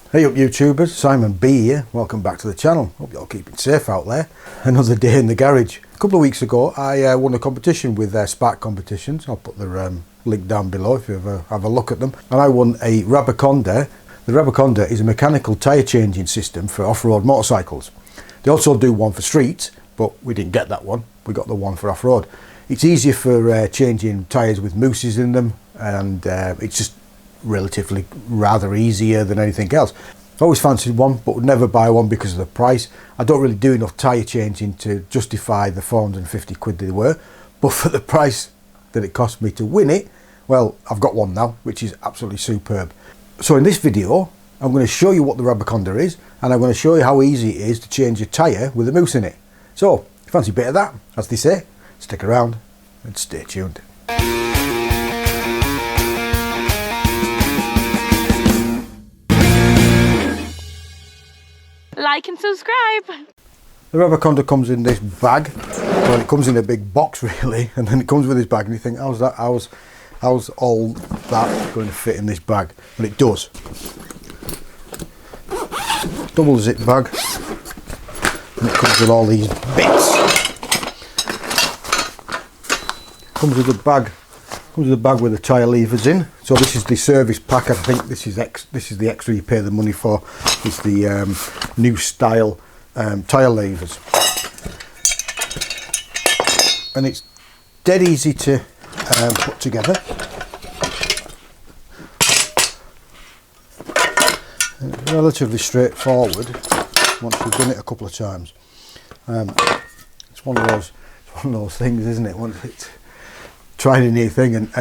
Hey up YouTubers, Simon B here, welcome back to the channel. Hope you're all keeping safe out there. Another day in the garage. A couple of weeks ago I won a competition with Spark Competitions. I'll put the link down below if you ever have a look at them. And I won a Rabaconda. The Rabaconda is a mechanical tyre changing system for off-road motorcycles. They also do one for street, but we didn't get that one. We got the one for off-road. It's easier for changing tyres with mousses in them, and it's just relatively rather easier than anything else. I always fancied one but would never buy one because of the price. I don't really do enough tyre changing to justify the 450 quid they were, but for the price that it cost me to win it, well, I've got one now, which is absolutely superb. So in this video I'm going to show you what the Rabaconda is, and I'm going to show you how easy it is to change a tyre with a mousse in it. So if you fancy a bit of that, as they say, stick around and stay tuned. Like and subscribe. The Rabaconda comes in this bag. Well, it comes in a big box really, and then it comes with this bag, and you think, how's all that going to fit in this bag? But it does. Double zip bag, and it comes with all these bits. Comes with a bag. Comes with a bag with the tyre levers in. So this is the service pack. I think this is the extra you pay the money for. It's the new style tyre levers, and it's dead easy to put together. And it's relatively straightforward once you've done it a couple of times. It's one of those things, isn't it? Once it's trying a new thing, and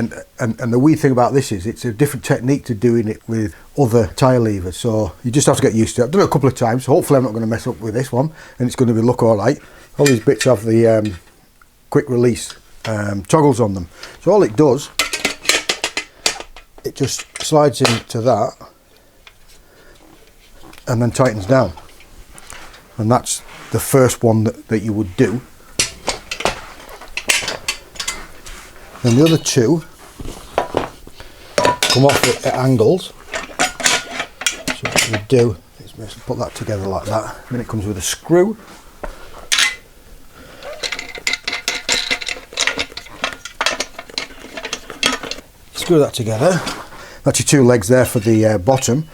the wee thing about this is it's a different technique to doing it with other tyre levers, so you just have to get used to it. I've done it a couple of times, so hopefully I'm not going to mess up with this one, and it's going to look alright. All these bits have the quick release toggles on them, so all it does, it just slides into that and then tightens down, and that's the first one that you would do. And the other two come off at angles. So what we do is basically put that together like that. Then it comes with a screw. Screw that together. That's your two legs there for the bottom.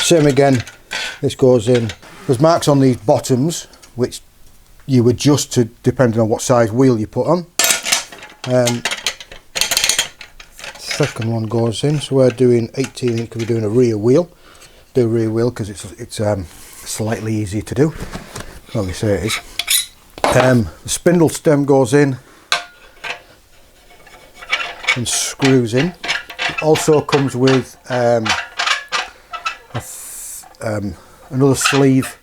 Same again, this goes in. There's marks on these bottoms which you adjust to depending on what size wheel you put on. Second one goes in, so we're doing 18 inch because we're doing a rear wheel. Do a rear wheel because it's slightly easier to do. Well, they say it is. The spindle stem goes in and screws in. It also comes with another sleeve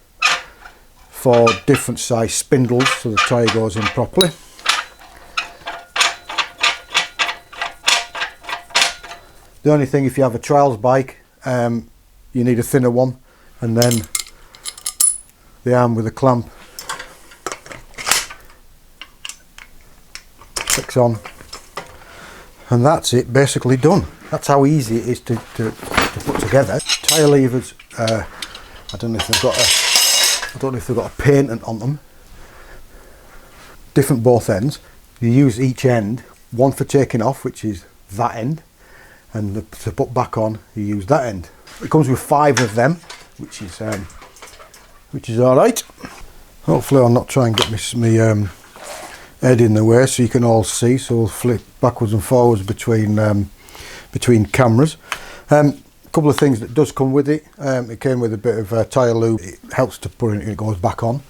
for different size spindles, so the tyre goes in properly. The only thing, if you have a trials bike, you need a thinner one, and then the arm with a clamp clicks on, and that's it, basically done. That's how easy it is to put together. Tyre levers, I don't know if they've got a patent on them. Different both ends. You use each end, one for taking off, which is that end, and to put back on you use that end. It comes with 5 of them, which is all right. Hopefully I'll not try and get my head in the way so you can all see, so we'll flip backwards and forwards between cameras. A couple of things that does come with it. It came with a bit of tyre lube. It helps to put it goes back on.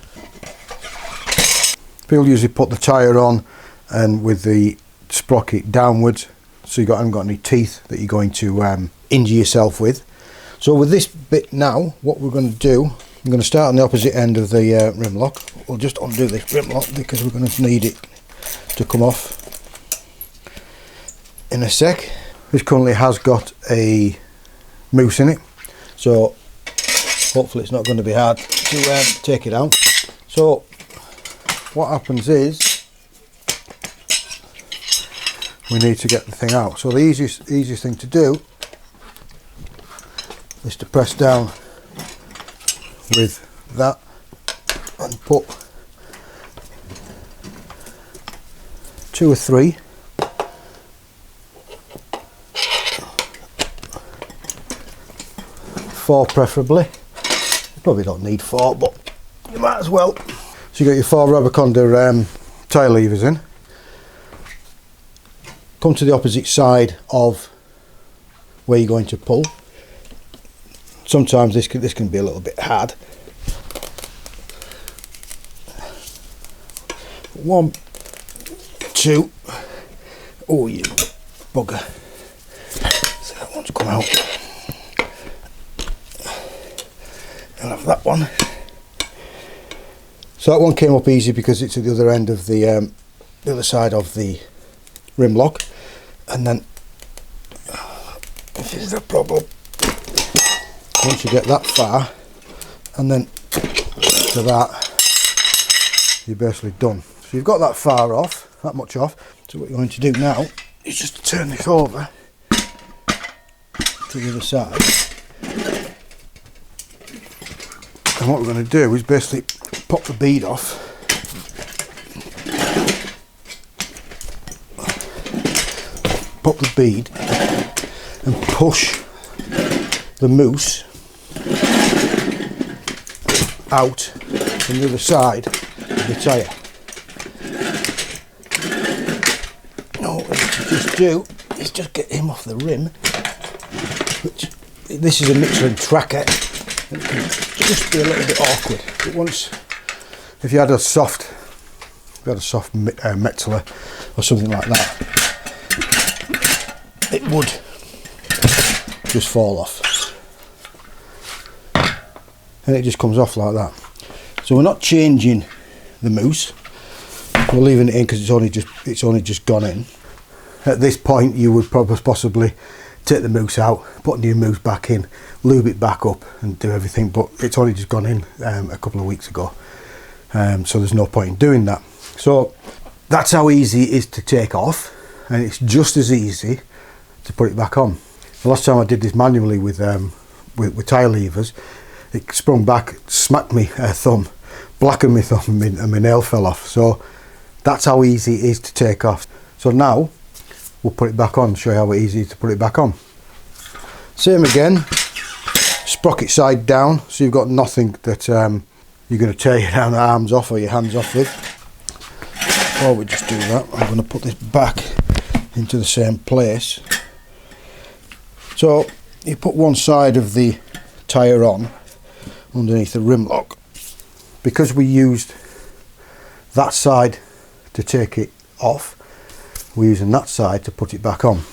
People usually put the tyre on and with the sprocket downwards, so you haven't got any teeth that you're going to injure yourself with. So with this bit now, what we're going to do, I'm going to start on the opposite end of the rim lock. We'll just undo this rim lock because we're going to need it to come off in a sec. This currently has got a mousse in it, so hopefully it's not going to be hard to take it out. So what happens is we need to get the thing out. So the easiest thing to do is to press down with that and put 2 or 3 4 preferably. You probably don't need 4, but you might as well. So you got your 4 Rabaconda tyre levers in. Come to the opposite side of where you're going to pull. Sometimes this can be a little bit hard. 1, 2. Oh, you bugger. So that one's come out. I'll have that one. So that one came up easy because it's at the other end of the other side of the rim lock, and then this is the problem. Once you get that far, and then to that, you're basically done. So you've got that far off, that much off. So what you're going to do now is just turn this over to the other side. And what we're going to do is basically pop the bead off, pop the bead and push the mousse out from the other side of the tyre. Now what we need to just do is just get him off the rim, which this is a Michelin tracker. It can just be a little bit awkward, but once, if you had a soft Metzeler or something like that, it would just fall off, and it just comes off like that. So we're not changing the mousse, we're leaving it in because it's only just gone in. At this point, you would probably possibly take the mousse out, put new mousse back in, lube it back up and do everything, but it's only just gone in a couple of weeks ago, so there's no point in doing that. So that's how easy it is to take off, and it's just as easy to put it back on. The last time I did this manually with tyre levers, it sprung back, smacked me thumb, blackened my thumb, and my nail fell off. So that's how easy it is to take off. So now we'll put it back on, show you how easy it is to put it back on. Same again, sprocket side down, so you've got nothing that you're going to tear your arms off or your hands off with. Or we just do that. I'm going to put this back into the same place. So you put one side of the tyre on underneath the rim lock. Because we used that side to take it off, we're using that side to put it back on.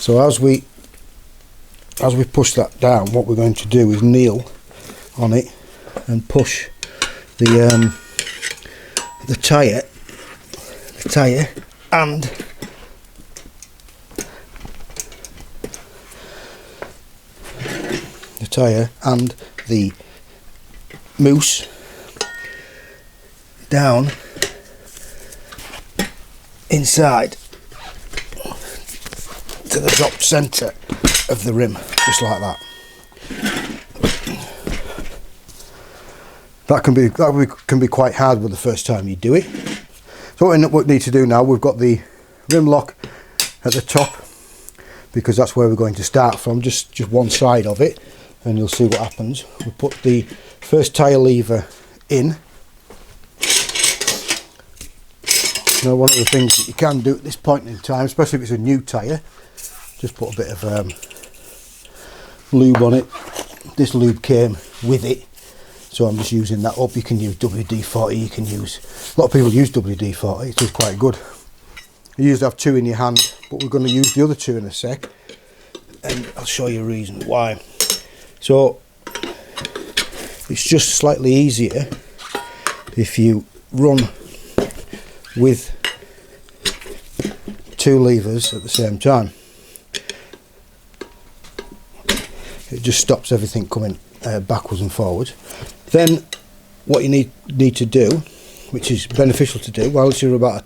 So as we push that down, what we're going to do is kneel on it and push the tyre and the mousse down inside to the drop centre of the rim, just like that. That can be quite hard with the first time you do it. So what we need to do now, we've got the rim lock at the top because that's where we're going to start from, just one side of it, and you'll see what happens. We put the first tyre lever in. Now one of the things that you can do at this point in time, especially if it's a new tyre, just put a bit of lube on it. This lube came with it, so I'm just using that up. You can use WD-40, you can use, a lot of people use WD-40, it is quite good. You usually have 2 in your hand, but we're going to use the other 2 in a sec, and I'll show you a reason why. So it's just slightly easier if you run with 2 levers at the same time. It just stops everything coming backwards and forwards. Then what you need to do, which is beneficial to do whilst you're about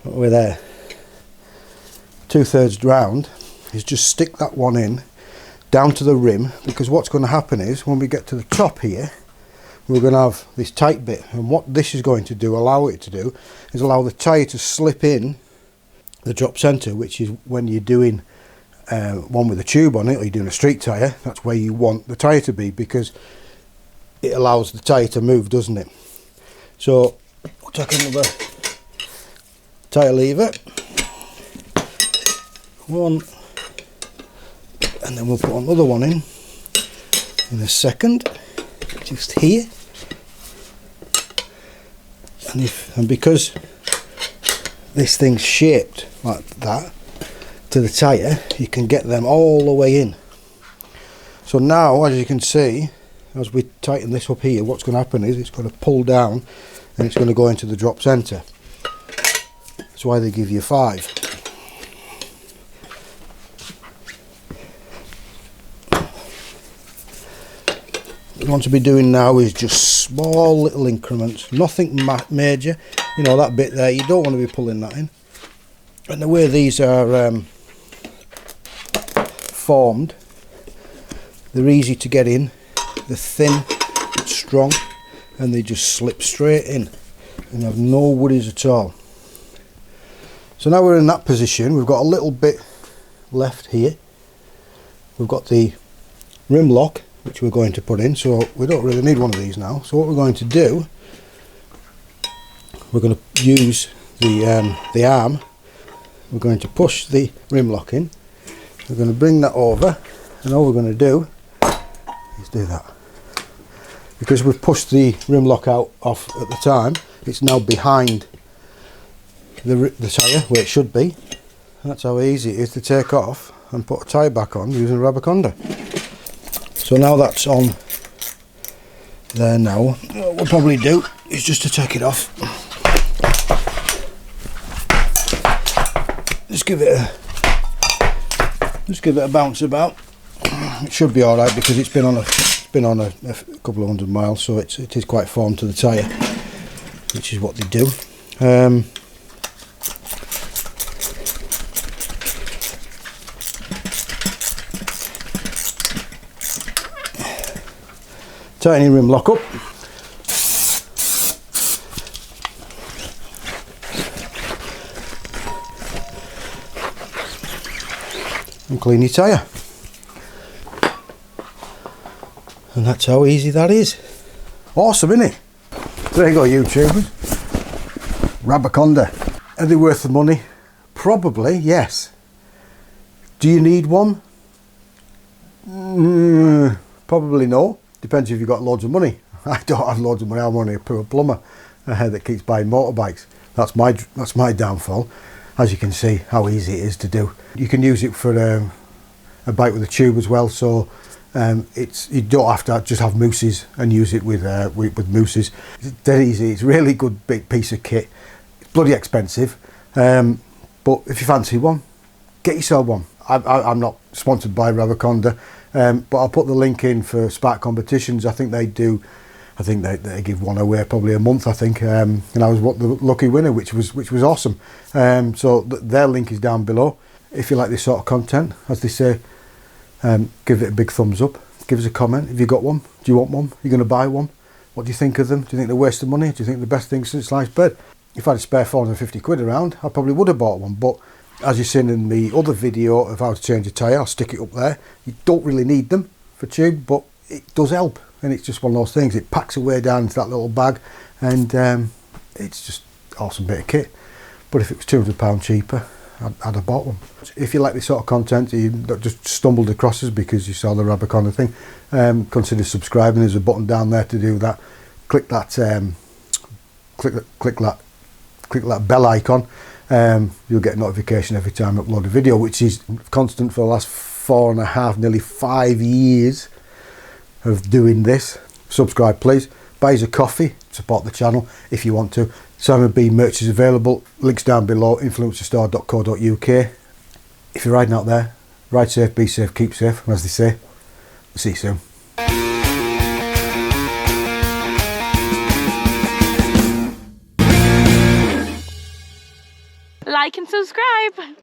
what we're there, 2/3 round, is just stick that one in down to the rim, because what's going to happen is when we get to the top here, we're going to have this tight bit, and what this is going to do, allow it to do, is allow the tyre to slip in the drop centre, which is when you're doing one with a tube on it, or you're doing a street tyre, that's where you want the tyre to be, because it allows the tyre to move, doesn't it? So we'll take another tyre lever, one, and then we'll put another one in a second, just here. And because this thing's shaped like that to the tyre, you can get them all the way in. So now, as you can see, as we tighten this up here, what's going to happen is it's going to pull down and it's going to go into the drop centre. That's why they give you 5. What you want to be doing now is just small little increments, nothing major. You know, that bit there, you don't want to be pulling that in. And the way these are formed, they're easy to get in, they're thin, strong, and they just slip straight in and have no worries at all. So now we're in that position, we've got a little bit left here. We've got the rim lock, which we're going to put in, so we don't really need one of these now. So what we're going to do, we're going to use the arm, we're going to push the rim lock in, we're going to bring that over, and all we're going to do is do that. Because we've pushed the rim lock out off at the time, it's now behind the tyre where it should be. That's how easy it is to take off and put a tyre back on using Rabaconda. So now that's on there now, what we'll probably do is just to take it off, just give it a bounce about. It should be alright because it's been on a couple of 100 miles, so it is quite formed to the tyre, which is what they do. Tighten your rim lock up. And clean your tyre. And that's how easy that is. Awesome, isn't it? There you go, YouTubers. Rabaconda. Are they worth the money? Probably, yes. Do you need one? Probably no. Depends if you've got loads of money. I don't have loads of money. I'm only a poor plumber that keeps buying motorbikes. That's my downfall. As you can see, how easy it is to do. You can use it for a bike with a tube as well. So you don't have to just have mousses and use it with mousses. It's dead easy. It's a really good big piece of kit. It's bloody expensive, but if you fancy one, get yourself one. I'm not sponsored by Rabaconda, but I'll put the link in for Spark competitions. I think they give one away probably a month, I think, and I was the lucky winner, which was awesome. So their link is down below. If you like this sort of content, as they say, give it a big thumbs up. Give us a comment. Have you got one? Do you want one? Are you going to buy one? What do you think of them? Do you think they're a waste of money? Do you think the best thing since sliced bread? If I had a spare 450 quid around, I probably would have bought one, but as you've seen in the other video of how to change a tyre, I'll stick it up there. You don't really need them for tube, but it does help, and it's just one of those things. It packs away down into that little bag, and it's just awesome bit of kit. But if it was £200 cheaper, I'd have bought one. If you like this sort of content, you just stumbled across us because you saw the Rabaconda thing, consider subscribing. There's a button down there to do that. Click that bell icon. You'll get a notification every time I upload a video, which is constant for the last 4.5, nearly 5 years of doing this. Subscribe, please. Buy us a coffee, support the channel if you want to. Simon B merch is available. Links down below. influencerstore.co.uk. If you're riding out there, ride safe, be safe, keep safe. And as they say, we'll see you soon. like and subscribe.